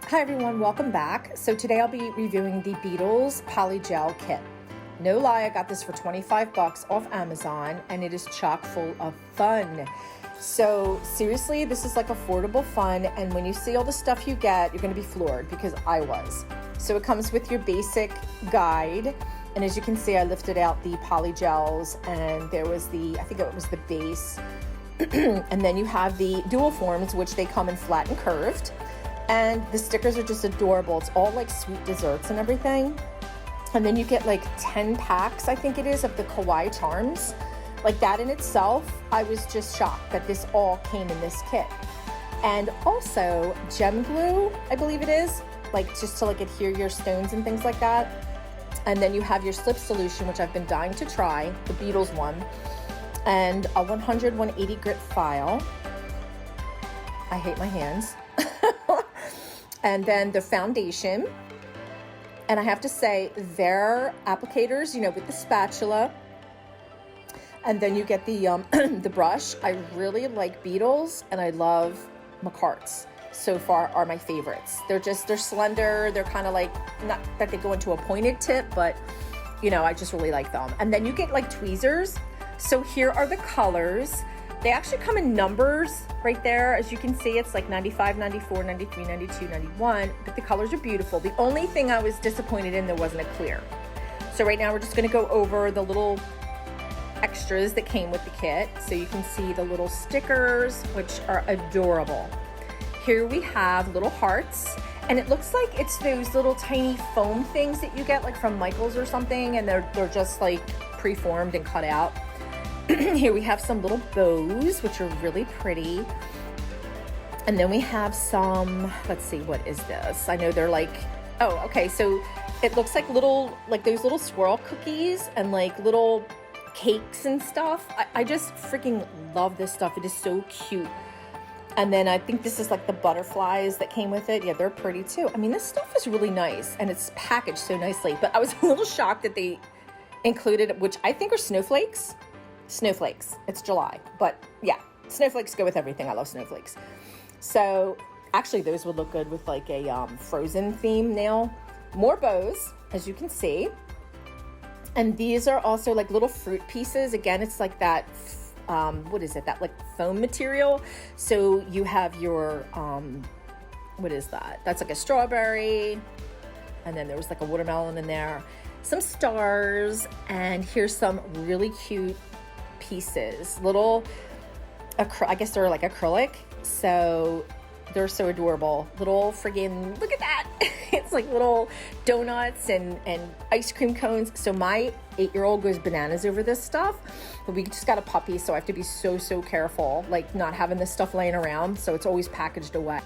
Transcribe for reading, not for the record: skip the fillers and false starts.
Hi everyone, welcome back. So today I'll be reviewing the Beetles Polygel kit. No lie, I got this for 25 bucks off Amazon and it is chock full of fun. So seriously, this is like affordable fun, and when you see all the stuff you get, you're gonna be floored, because I was. So it comes with your basic guide, and as you can see, I lifted out the polygels, and there was I think it was the base, and then you have the dual forms, which they come in flat and curved. And the stickers are just adorable. It's all like sweet desserts and everything. And then you get like 10 packs, I think it is, of the Kawaii charms. Like that in itself, I was just shocked that this all came in this kit. And also gem glue, I believe it is, like just to like adhere your stones and things like that. And then you have your slip solution, which I've been dying to try, the Beetles one, and a 180 grit file. I hate my hands. And then the foundation, and I have to say their applicators, with the spatula, and then you get the the brush. I really like Beetles, and I love McCart's. So far are my favorites. They're slender. They're kind of like, not that they go into a pointed tip, but I just really like them. And then you get like tweezers. So here are the colors. They actually come in numbers right there. As you can see, it's like 95, 94, 93, 92, 91, but the colors are beautiful. The only thing I was disappointed in, there wasn't a clear. So right now we're just gonna go over the little extras that came with the kit. So you can see the little stickers, which are adorable. Here we have little hearts, and it looks like it's those little tiny foam things that you get like from Michael's or something, and they're just like pre-formed and cut out. Here we have some little bows, which are really pretty. And then we have some, let's see, what is this? I know they're like, oh, okay. So it looks like those little swirl cookies and like little cakes and stuff. I just freaking love this stuff. It is so cute. And then I think this is like the butterflies that came with it. Yeah, they're pretty too. I mean, this stuff is really nice, and it's packaged so nicely, but I was a little shocked that they included, which I think are snowflakes. Snowflakes. It's July, but yeah, snowflakes go with everything. I love snowflakes. So actually those would look good with like a Frozen theme nail. More bows, as you can see. And these are also like little fruit pieces. Again, it's like that, what is it? That like foam material. So you have your, what is that? That's like a strawberry. And then there was like a watermelon in there. Some stars. And here's some really cute pieces, little, I guess they're like acrylic, so they're so adorable. Little friggin', look at that. It's like little donuts and ice cream cones. So my 8-year-old goes bananas over this stuff, but we just got a puppy, so I have to be so careful, like not having this stuff laying around, so it's always packaged away.